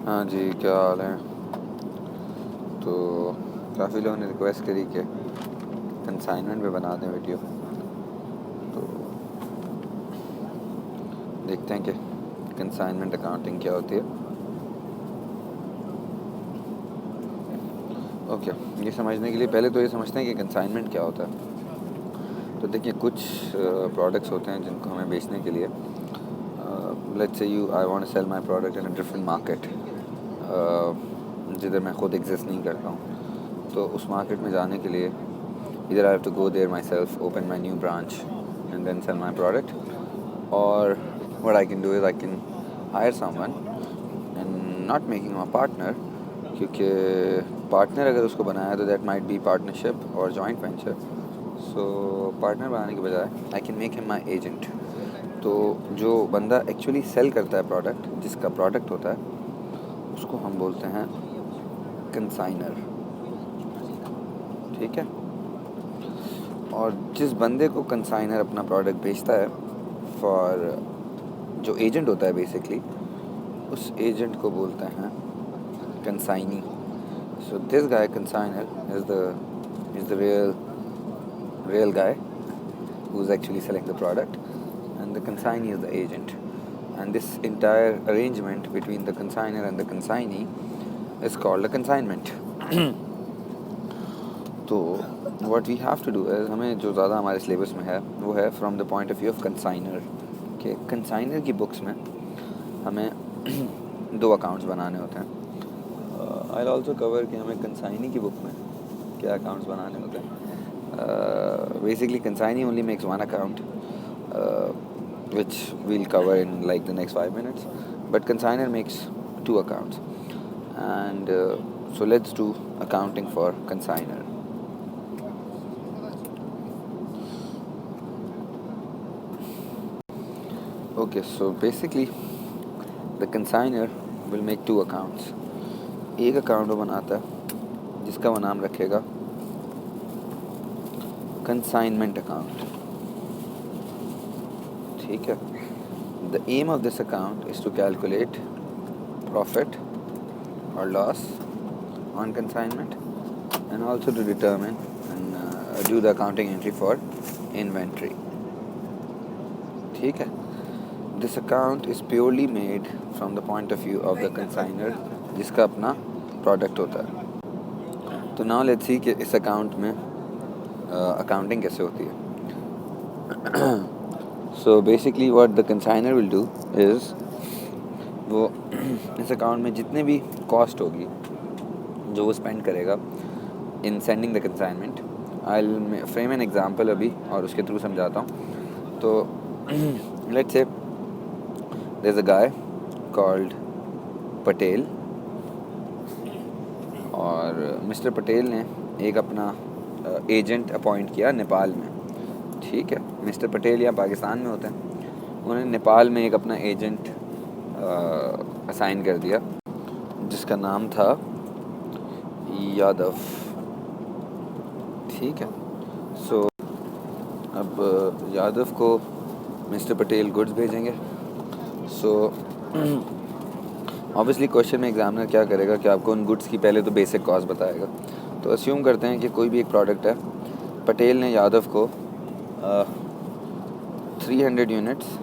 हाँ जी, क्या हाल है? तो काफ़ी लोगों ने रिक्वेस्ट करी कि कंसाइनमेंट पे बना दें वीडियो, तो देखते हैं कि कंसाइनमेंट अकाउंटिंग क्या होती है। ओके, ये समझने के लिए पहले तो ये समझते हैं कि कंसाइनमेंट क्या होता है। तो देखिए, कुछ प्रोडक्ट्स होते हैं जिनको हमें बेचने के लिए, let's say I want to sell my product in a different market, जिधर मैं खुद एग्जिस्ट नहीं करता हूँ। तो उस मार्केट में जाने के लिए either I have to go there myself, open my new branch, and then sell my product, or what I can do is I can hire someone and not making him a partner, क्योंकि partner अगर उसको बनाया तो that might be partnership और joint venture. सो partner बनाने के बजाय I can make him my agent. तो जो बंदा एक्चुअली सेल करता है प्रोडक्ट, जिसका प्रोडक्ट होता है, उसको हम बोलते हैं कंसाइनर। ठीक है। और जिस बंदे को कंसाइनर अपना प्रोडक्ट बेचता है फॉर, जो एजेंट होता है बेसिकली, उस एजेंट को बोलते हैं consignee. So this guy consignor is the real guy who's actually selling the product, and the consignee is the agent. And this entire arrangement between the consigner and the consignee is called a consignment. तो what we have to do is, हमें जो ज़्यादा हमारे syllabus में है वो है from the point of view of consignor. कि कंसाइनर की बुक्स में हमें दो अकाउंट्स बनाने होते हैं। आई ऑल्सो कवर कि हमें कंसाइनी की बुक में क्या अकाउंट्स बनाने होते हैं। Basically consignee only makes one account, which we'll cover in like the next 5 minutes, but consigner makes two accounts. And so let's do accounting for consigner. Okay, so basically the consigner will make two accounts. एक account वो बनाता है जिसका वो नाम रखेगा consignment account. ठीक है। The aim of this account is to calculate profit or loss on consignment, and also to determine and do the accounting entry for inventory. ठीक है। This account is purely made from the point of view of the consigner, जिसका अपना product होता है। तो now let's see कि इस account में अकाउंटिंग कैसे होती है। So basically what the consigner will do is, वो इस अकाउंट में जितने भी कॉस्ट होगी जो वो स्पेंड करेगा in sending the consignment, I frame an example अभी और उसके थ्रू समझाता हूँ। तो let's say there is a guy called Patel, और मिस्टर पटेल ने एक अपना एजेंट अपॉइंट किया नेपाल में। ठीक है। मिस्टर पटेल यहाँ पाकिस्तान में होते हैं, उन्होंने नेपाल में एक अपना एजेंट असाइन कर दिया जिसका नाम था यादव। ठीक है। सो अब यादव को मिस्टर पटेल गुड्स भेजेंगे। सो ऑब्वियसली क्वेश्चन में एग्जामिनर क्या करेगा कि आपको उन गुड्स की पहले तो बेसिक कॉस्ट बताएगा। तो अस्यूम करते हैं कि कोई भी एक प्रोडक्ट है, पटेल ने यादव को 300 यूनिट्स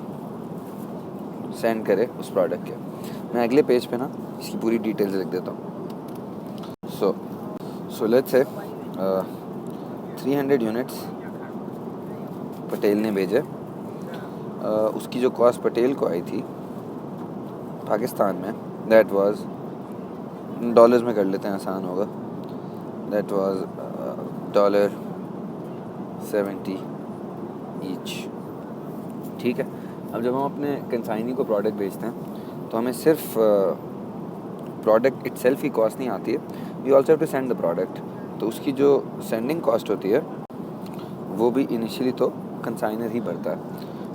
सेंड करे उस प्रोडक्ट के। मैं अगले पेज पे ना इसकी पूरी डिटेल्स लिख देता हूँ। सो लेट्स से 300 यूनिट्स पटेल ने भेजे। उसकी जो कॉस्ट पटेल को आई थी पाकिस्तान में, दैट वाज, डॉलर्स में कर लेते हैं आसान होगा, दैट वाज $70 ईच। ठीक है। अब जब हम अपने कंसाइनी को प्रोडक्ट बेचते हैं तो हमें सिर्फ प्रोडक्ट इटसेल्फ ही कॉस्ट नहीं आती है, we also have to send the product. तो उसकी जो सेंडिंग कॉस्ट होती है वो भी इनिशियली तो कंसाइनर ही भरता है,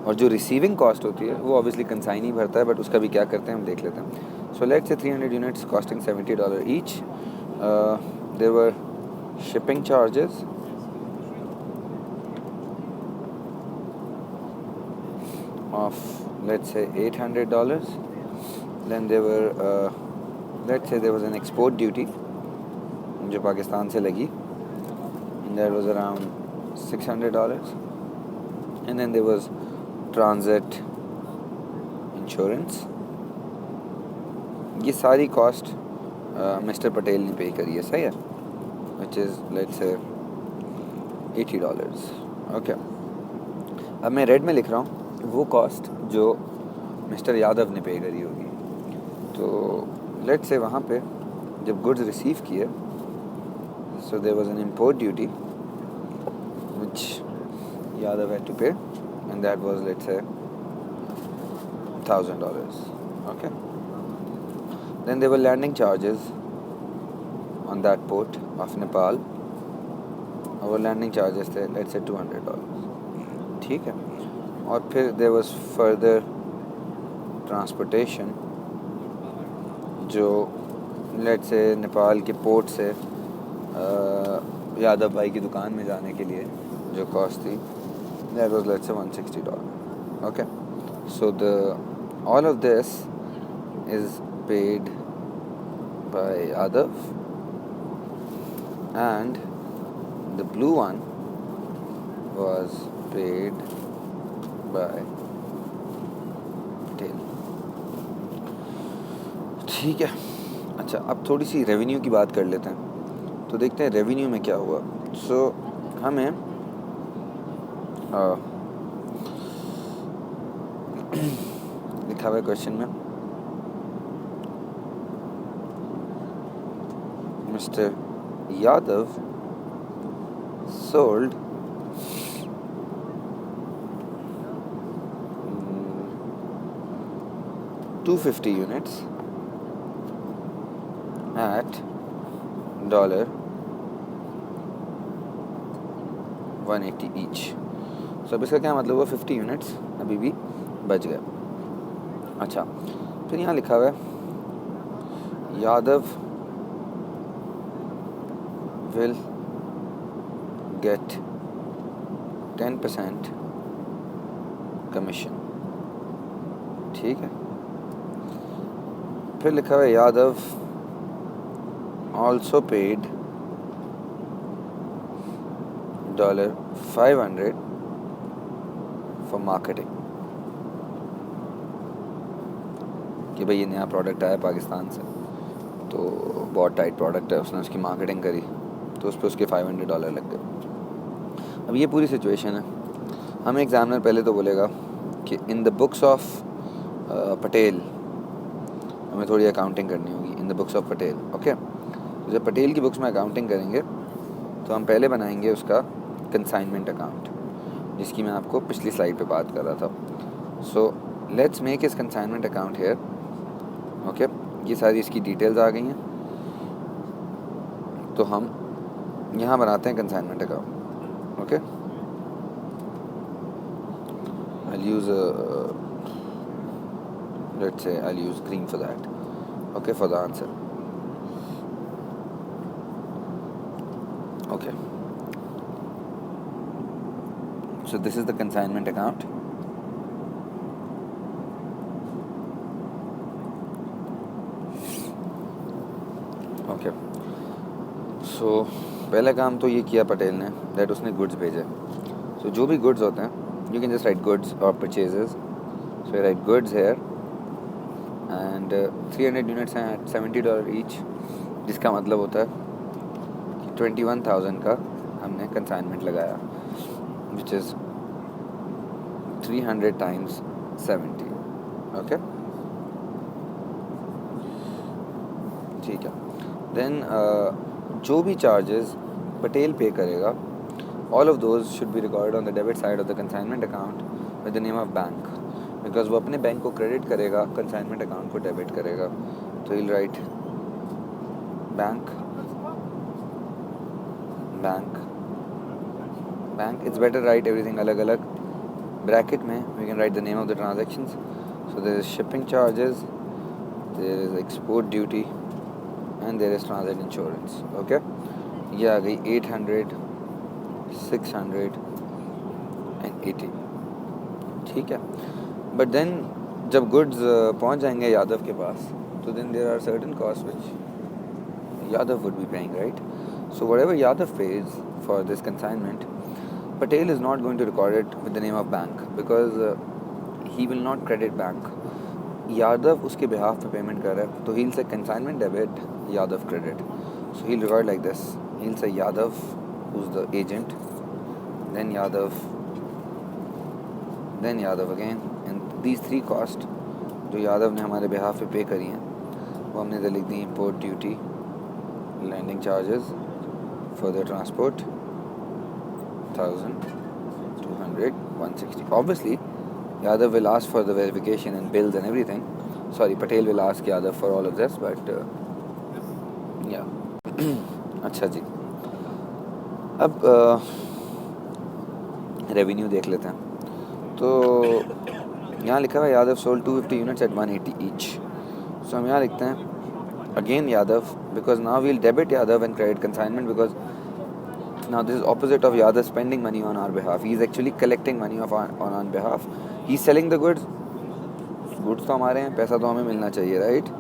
और जो रिसीविंग कॉस्ट होती है वो ऑब्वियसली कंसाइनी भरता है, बट उसका भी क्या करते हैं हम देख लेते हैं। सो let's say 300 units costing $70 each. There were shipping charges of let's say $800. Then there were let's say there was an export duty जो पाकिस्तान से लगी, and that was around $600, and then there was transit insurance. ये सारी cost mister Patel ने पे करी है, सही है, which is let's say $80. Okay, अब मैं रेड में लिख रहा हूँ वो कॉस्ट जो मिस्टर यादव ने पे करी होगी। तो लेट्स से वहाँ पे जब गुड्स रिसीव किए, so there was an import duty which Yadav had to pay, and that was let's say $1,000. Okay, then there were landing charges on that port of Nepal. Our landing charges थे let's say $200. ठीक है, और फिर there was further transportation जो let's say Nepal के port से यादव भाई की दुकान में जाने के लिए जो कॉस्ट थी, that was let's say $160. Okay, so the all of this is paid by Yadav, and the blue one was paid by Patel. ठीक है, अच्छा अब थोड़ी सी रेवेन्यू की बात कर लेते हैं, तो देखते हैं रेवेन्यू में क्या हुआ। सो हमें लिखा हुआ है क्वेश्चन में, mister Yadav sold 250 units at $180 each. So अब इसका क्या मतलब हुआ, 50 यूनिट्स अभी भी बच गए। अच्छा, फिर यहाँ लिखा हुआ है यादव विल गेट 10% कमीशन। ठीक है, फिर लिखा हुआ है Yadav also paid $500 for marketing, कि भाई ये नया प्रोडक्ट आया पाकिस्तान से तो बहुत टाइट प्रोडक्ट है, उसने उसकी मार्केटिंग करी तो उस पर उसके $500 लग गए। अब ये पूरी सिचुएशन है, हमें एग्जामिनर पहले तो बोलेगा कि इन द बुक्स ऑफ पटेल हमें थोड़ी अकाउंटिंग करनी होगी, इन the books of Patel. Okay, तो जब पटेल की बुक्स में अकाउंटिंग करेंगे तो हम पहले बनाएंगे उसका कंसाइनमेंट अकाउंट, जिसकी मैं आपको पिछली स्लाइड पे बात कर रहा था। So let's make his consignment account here. Okay, ये सारी इसकी डिटेल्स आ गई हैं, तो हम यहाँ बनाते हैं consignment account. Okay, I'll use let's say I'll use green for that. Okay, for the answer. Okay, so this is the consignment account. Okay, so पहला काम तो ये किया पटेल ने, दैट उसने गुड्स भेजे। सो जो भी गुड्स होते हैं, you can just write goods or purchases. So I write goods here, and 300 units हैं at $70 each, जिसका मतलब होता है कि 21,000 का हमने कंसाइनमेंट लगाया, which is 300 times 70. ओके, ठीक है। देन जो भी चार्जेस पटेल पे करेगा, all of those should be recorded on the debit side of the consignment account with the name of bank, because वो अपने बैंक को क्रेडिट करेगा, consignment account को डेबिट करेगा। तो he'll write bank, it's better write everything अलग अलग bracket में। we can write the name of the transactions. So there is shipping charges, there is export duty, and there is transit insurance. Okay, ये आ गई 800, 600 and 80। ठीक है, but then जब goods पहुंच जाएंगे यादव के पास, So then there are certain costs which Yadav would be paying, right? So whatever Yadav pays for this consignment, Patel is not going to record it with the name of bank because he will not credit bank. Yadav उसके behalf पे payment कर रहा है, तो he'll say consignment debit, Yadav credit. So he'll record like this. He'll say Yadav, who's the agent, then Yadav again, and these three costs जो यादव ने हमारे behalf पे पे करी हैं वो हमने इधर लिख दी. Import duty, landing charges, further transport, 1,000, 200, 160. Obviously, Yadav will ask for the verification and bills and everything. Sorry, Patel will ask Yadav for all of this, but yeah. अच्छा जी, अब रेवेन्यू देख लेते हैं. तो यहाँ लिखा हुआ है Yadav sold 250 units at 180 each. So हम यहाँ लिखते हैं again Yadav, because now we'll debit Yadav and credit consignment, because now this is opposite of Yadav spending money on our behalf. He is actually collecting money on our behalf. He is selling the goods. Goods तो हमारे हैं, पैसा तो हमें मिलना चाहिए, right?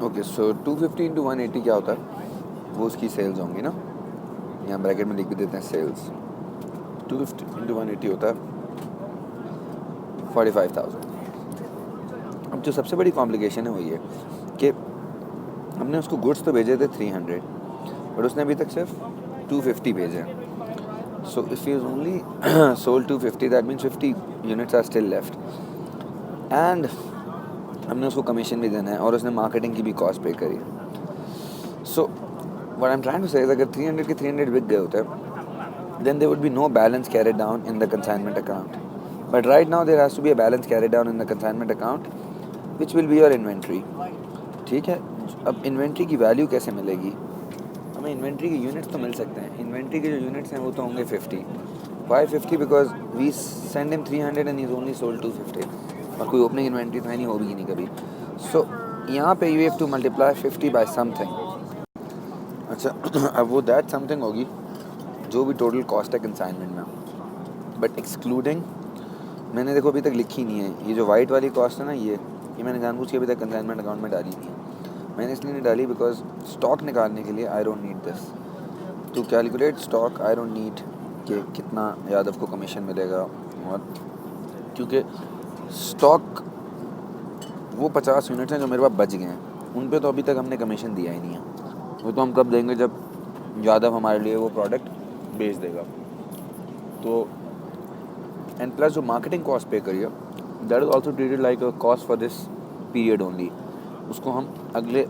Okay, so 250 into 180 क्या होता है? वो उसकी सेल्स होंगी ना. यहाँ ब्रैकेट में लिख भी देते हैं सेल्स. 250 into 180 होता है 45,000. अब जो सबसे बड़ी कॉम्प्लिकेशन है वो ये कि हमने उसको गुड्स तो भेजे थे 300, बट उसने अभी तक सिर्फ 250 भेजे हैं. So if he is only sold 250, that means 50 units are still left, and हमने उसको कमीशन भी देना है और उसने मार्केटिंग की भी कॉस्ट पे करी है. So what I am trying to say is अगर 300 के 300 बिक गए होते then there would be no balance carried down in the consignment account. But right now there has to be a balance carried down in the consignment account, which will be your inventory. ठीक है. अब inventory की value कैसे मिलेगी? हमें inventory के units तो मिल सकते हैं. इन्वेंट्री के जो यूनिट्स हैं वो तो होंगे 50. Why 50? Because we send him 300 and he's only sold 250. और कोई ओपनिंग इन्वेंट्री तो है नहीं, होगी नहीं कभी. सो यहाँ पे you have to multiply 50 by something. अच्छा, अब वो दैट समथिंग होगी जो भी टोटल कॉस्ट है कंसाइनमेंट में, बट एक्सक्लूडिंग, मैंने देखो अभी तक लिखी नहीं है ये जो वाइट वाली कॉस्ट है ना, ये मैंने जानबूझ के अभी तक कंसाइनमेंट अकाउंट में डाली नहीं है. मैंने इसलिए नहीं डाली बिकॉज स्टॉक निकालने के लिए I don't need this. To calculate stock I don't need कि कितना यादव को कमीशन मिलेगा, और क्योंकि स्टॉक वो 50 यूनिट्स हैं जो मेरे पास बच गए हैं, उन पे तो अभी तक हमने कमीशन दिया ही नहीं है. वो तो हम कब देंगे जब यादव हमारे लिए वो प्रोडक्ट बेच देगा. तो एंड प्लस जो मार्केटिंग कॉस्ट पे करिए that is also treated like a cost for this period only. उसको हम अगले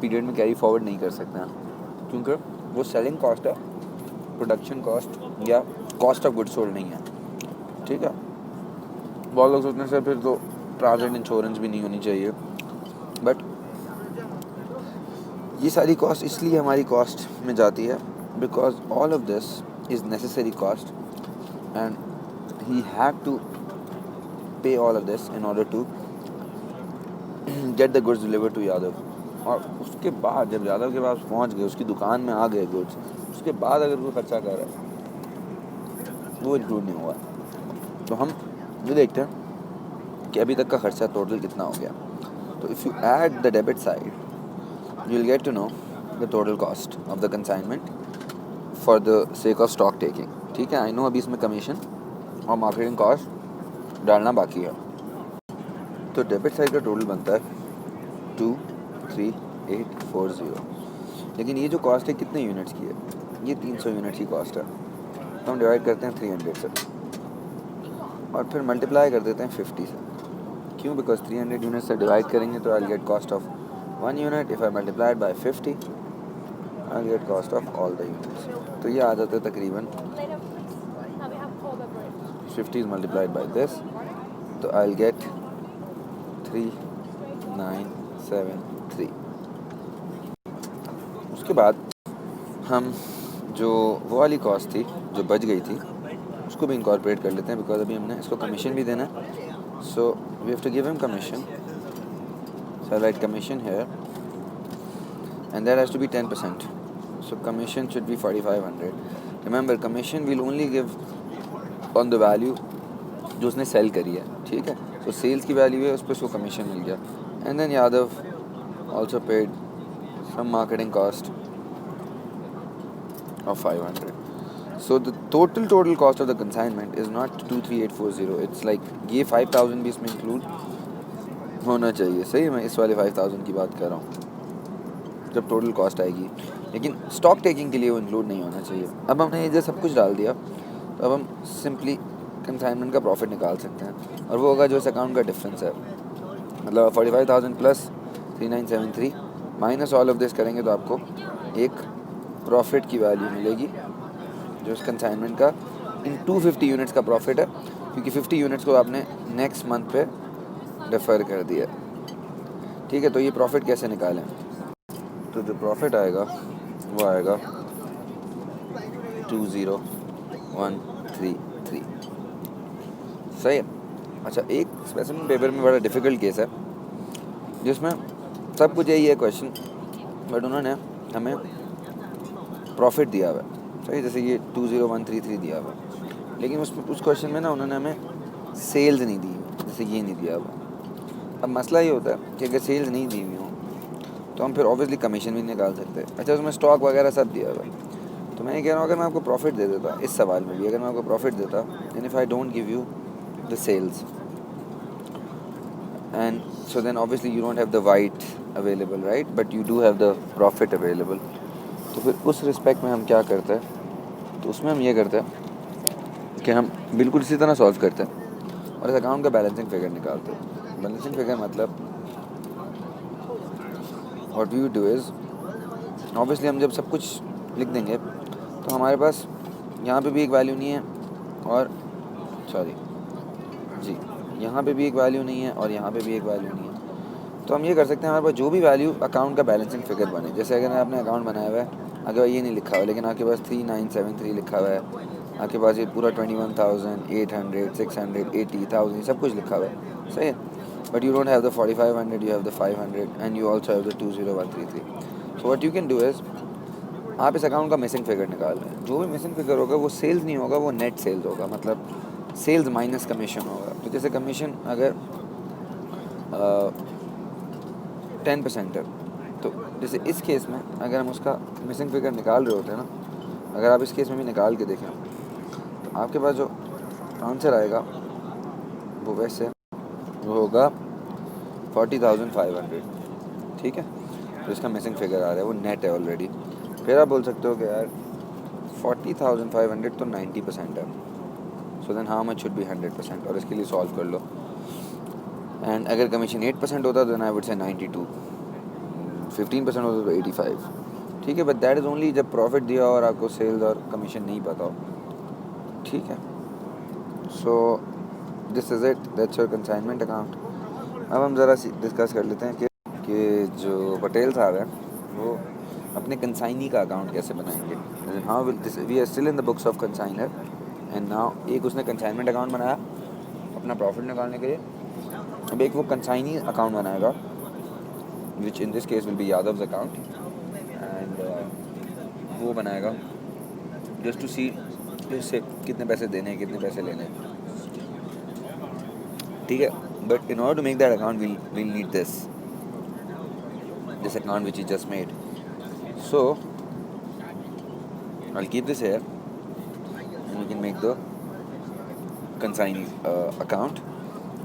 पीरियड में कैरी फॉरवर्ड नहीं कर सकते हैं, क्योंकि वो सेलिंग कॉस्ट है, प्रोडक्शन कॉस्ट या कॉस्ट ऑफ गुड्स सोल्ड नहीं है. ठीक है. बहुत लोग सोचने से फिर तो ट्रांजिट इंश्योरेंस भी नहीं होनी चाहिए, बट ये सारी कॉस्ट इसलिए हमारी कॉस्ट में जाती है because all of this is necessary cost and he had to pay all of this in order to get the goods delivered to Yadav. और उसके बाद जब यादव के पास पहुंच गए, उसकी दुकान में आ गए गुड्स, उसके बाद अगर कोई खर्चा कर रहा है वो इंक्लूड नहीं हुआ. तो हम ये देखते हैं कि अभी तक का खर्चा टोटल कितना हो गया. तो if you add the debit side you will get to know the total cost of the consignment for the sake of stock taking. ठीक है. आई नो अभी इसमें कमीशन और मार्केटिंग कॉस्ट डालना बाकी है. तो डेबिट साइड का टोटल बनता है 23840. लेकिन ये जो कॉस्ट है कितने यूनिट्स की है? ये 300 यूनिट्स की कॉस्ट है. तो हम डिवाइड करते हैं 300 से और फिर मल्टीप्लाई कर देते हैं 50 से. क्यों? बिकॉज 300 यूनिट से डिवाइड करेंगे तो I will get cost of 1 unit. If I multiplied by 50 I'll get cost of all the units. तो ये आ जाता है तकरीबन 50 is multiplied by this, तो I'll get 3973. उसके बाद हम जो वो वाली कॉस्ट थी जो बच गई थी उसको भी इंकॉर्पोरेट कर लेते हैं, बिकॉज अभी हमने इसको कमीशन भी देना है. So we have to give him commission. So I write commission here and that has to be 10%. So commission should be 4500. Remember, commission will only give on the value जो उसने cell करी है. ठीक है. तो सेल्स की value है, उस पर उसको कमीशन मिल गया. And then Yadav also paid some marketing cost of 500. So the total cost of the consignment is not 23840. It's like ये 5000 भी इसमें include होना चाहिए. सही है, मैं इस वाले 5000 की बात कर रहा हूँ जब टोटल कॉस्ट आएगी, लेकिन स्टॉक टेकिंग के लिए वो इंक्लूड नहीं होना चाहिए. अब हमने ये सब कुछ डाल दिया, तो अब हम सिंपली कंसाइनमेंट का प्रॉफिट निकाल सकते हैं, और वो होगा जो इस अकाउंट का डिफरेंस है. मतलब 45,000 plus 3973 minus all of this करेंगे तो आपको एक प्रॉफिट की वैल्यू मिलेगी जो इस कंसाइनमेंट का इन 250 यूनिट्स का प्रॉफिट है, क्योंकि 50 यूनिट्स को आपने नेक्स्ट मंथ पे डिफ़र कर दिया. ठीक है, तो ये प्रॉफिट कैसे निकालें? तो जो प्रॉफिट आएगा वो आएगा 20133. सही है. अच्छा, एक स्पेसिफिक पेपर में बड़ा डिफ़िकल्ट केस है जिसमें सब कुछ यही है क्वेश्चन, बट उन्होंने हमें प्रॉफिट दिया हुआ है. सही, जैसे ये 20133 दिया हुआ है, लेकिन उस क्वेश्चन में ना उन्होंने हमें सेल्स नहीं दी, जैसे ये नहीं दिया हुआ. अब मसला ये होता है कि अगर सेल्स नहीं दी हुई हों तो हम फिर ऑब्वियसली कमीशन भी निकाल सकते हैं. अच्छा, उसमें स्टॉक वगैरह सब दिया हुआ है. तो मैं ये कह रहा हूँ, अगर मैं आपको प्रॉफिट दे देता इस सवाल में भी, अगर मैं आपको प्रॉफिट देता, and if I don't give you the sales, and so then obviously you don't have the white available, right, but you do have the profit available. तो फिर उस रिस्पेक्ट में हम क्या करते हैं, तो उसमें हम ये करते हैं कि हम बिल्कुल इसी तरह सॉल्व करते हैं और इस अकाउंट का बैलेंसिंग फिगर निकालते हैं. बैलेंसिंग फिगर मतलब what you do is, obviously हम जब सब कुछ लिख देंगे तो हमारे पास यहाँ पे भी एक वैल्यू नहीं है, और यहाँ पे भी एक वैल्यू नहीं है, और यहाँ पे भी एक वैल्यू नहीं है. तो हम ये कर सकते हैं, हमारे पास जो भी वैल्यू अकाउंट का बैलेंसिंग फिगर बने, जैसे अगर आपने अकाउंट बनाया हुआ है, अगर ये नहीं लिखा हुआ लेकिन आपके पास 3973 लिखा हुआ है, आपके पास ये पूरा 21,800 600 80,000 सब कुछ लिखा हुआ है. सही है, but you don't have the 4500, you have the 500, and you also have the 20133. So what you can do is, आप इस अकाउंट का मिसिंग फिगर निकाल रहे हैं. जो भी मिसिंग फिगर होगा वो सेल्स नहीं होगा, वो नेट सेल्स होगा, मतलब सेल्स माइनस कमीशन होगा. तो जैसे कमीशन अगर 10% है, तो जैसे इस केस में अगर हम उसका मिसिंग फिगर निकाल रहे होते हैं ना, अगर आप इस केस में भी निकाल के देखें तो आपके पास जो आंसर आएगा वो वैसे वो होगा 40,500. ठीक है, तो इसका मिसिंग फिगर आ रहा है, वो नेट है ऑलरेडी. फिर आप बोल सकते हो कि यार 40,500 तो 90% है, so then how much should be 100%, और इसके लिए सॉल्व कर लो. एंड अगर कमीशन 8% होता तो देन आई वुड से 92, 15% होता तो 85. ठीक है, बट दैट इज़ ओनली जब प्रॉफिट दिया और आपको सेल्स और कमीशन नहीं पता हो. ठीक है, so this is it, that's your consignment account. अब हम ज़रा डिस्कस कर लेते हैं कि जो पटेल साहब हैं वो अपने कंसाइनी का अकाउंट कैसे बनाएंगे. How will this, we are still in the books of consignor, and now एक उसने कंसाइनमेंट अकाउंट बनाया अपना प्रॉफिट निकालने के लिए. अब एक वो कंसाइनी अकाउंट बनाएगा which in this case will be Yadav's account, and वो बनाएगा जस्ट टू सी इससे कितने पैसे देने हैं, कितने पैसे लेने हैं. ठीक है, but in order to make that account we'll need this account which he just made. So I'll keep this here, and we can make the consignee account.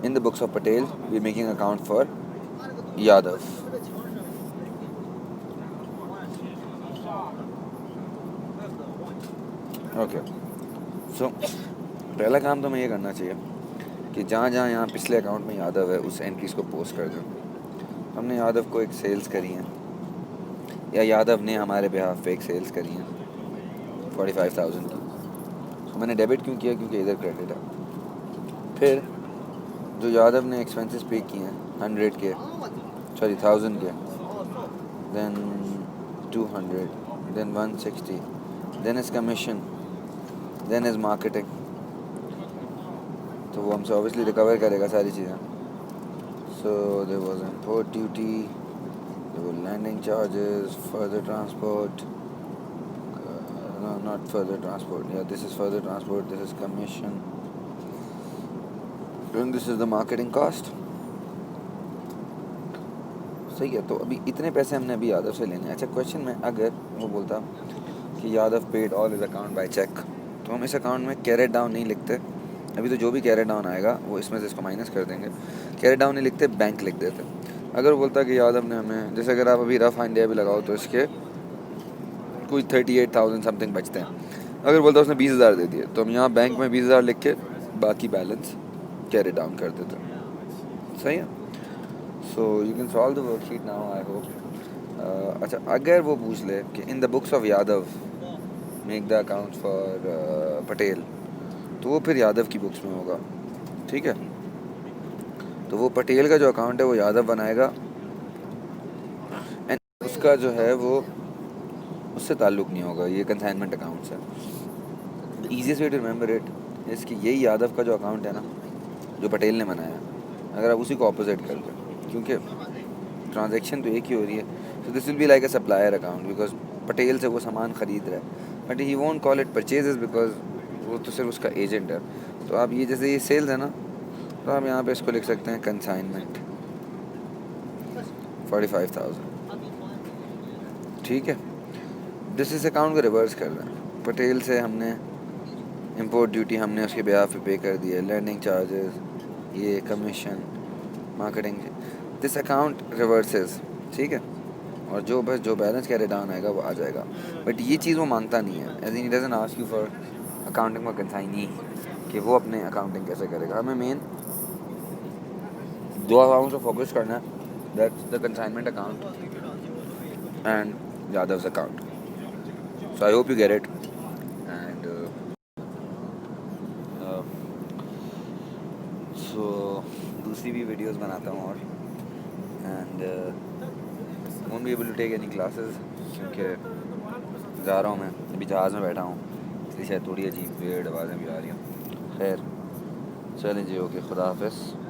In the books of Patel, we're making account for Yadav. Okay, so पहला काम तो मैं ये करना चाहिए कि जहाँ जहाँ यहाँ पिछले अकाउंट में यादव है उस एंट्रीज को पोस्ट कर दूँ. हमने यादव को एक सेल्स करी हैं, या यादव ने हमारे बिहाफ पे एक सेल्स करी हैं 45,000 की. तो मैंने डेबिट क्यों किया, क्योंकि इधर क्रेडिट है. फिर जो यादव ने एक्सपेंसेस पे किए हैं 100 के, 1000 के, then 200, then 160, then is commission, then is marketing. तो वो हमसे ऑब्वियसली रिकवर करेगा सारी चीज़ें. So there was import duty, there were landing charges, further transport, no, not further transport, yeah, this is further transport, this is commission, and this is the marketing cost. सही है। तो अभी इतने पैसे हमने अभी यादव से लेने हैं। अच्छा क्वेश्चन में अगर वो बोलता कि Yadav paid all his account by cheque, तो हम इस अकाउंट में कैरेट डाउन नहीं लिखते। अभी तो जो भी कैरेट डाउन आएगा वो इसमें से इसको माइनस कर देंगे। कैरेट डाउन नहीं लिखते, बैंक लिख देते। अगर वो बोलता कि यादव ने हमें, जैसे अगर आप अभी रफ आइडिया भी लगाओ तो इसके कोई 38,000 समथिंग बचते हैं। अगर बोलता उसने 20,000 दे दिए, तो हम यहाँ बैंक में 20,000 लिख के बाकी बैलेंस कैरी डाउन कर देते। सही है। So you can solve the worksheet now, I hope. अच्छा अगर वो पूछ ले कि इन the books of Yadav make the account for Patel, तो वो फिर यादव की बुक्स में होगा। ठीक है। तो वो पटेल का जो अकाउंट है वो यादव बनाएगा, एंड उसका जो है वो उससे ताल्लुक़ नहीं होगा, ये कंसाइनमेंट अकाउंट से। The easiest way to remember it is कि यही यादव का जो अकाउंट है ना, जो पटेल ने बनाया, अगर आप उसी को ऑपोजिट कर दें, क्योंकि ट्रांजैक्शन तो एक ही हो रही है। So this will be like a supplier account, because Patel से वो सामान ख़रीद रहा है, but he won't call it purchases because वो तो सिर्फ उसका एजेंट है। तो आप ये जैसे ये सेल्स है ना, तो आप यहाँ पे इसको लिख सकते हैं कंसाइनमेंट 45,000। ठीक है। दिस इस अकाउंट को रिवर्स कर दें। पटेल से हमने इंपोर्ट ड्यूटी हमने उसके ब्याह पे पे कर दी है, लैंडिंग चार्जेस, ये commission, marketing, this account reverses. ठीक है। और जो बस जो बैलेंस कैरी डाउन आएगा वो आ जाएगा। बट ये चीज़ वो मांगता नहीं है, as in he doesn't ask you for accounting for consignee, कि वो अपने अकाउंटिंग कैसे करेगा। हमें मेन दो अकाउंट से फोकस करना है, that's the consignment account and Yadav's account. So I hope you get it. And so दूसरी भी वीडियोस बनाता हूँ और and won't be able to take any classes, क्योंकि जा रहा हूँ मैं अभी, जहाज़ में बैठा हूँ, इसलिए शायद थोड़ी अजीब वेयर्ड आवाज़ें भी आ रही हैं। खैर चलें जी, ओके, खुदा हाफिज़।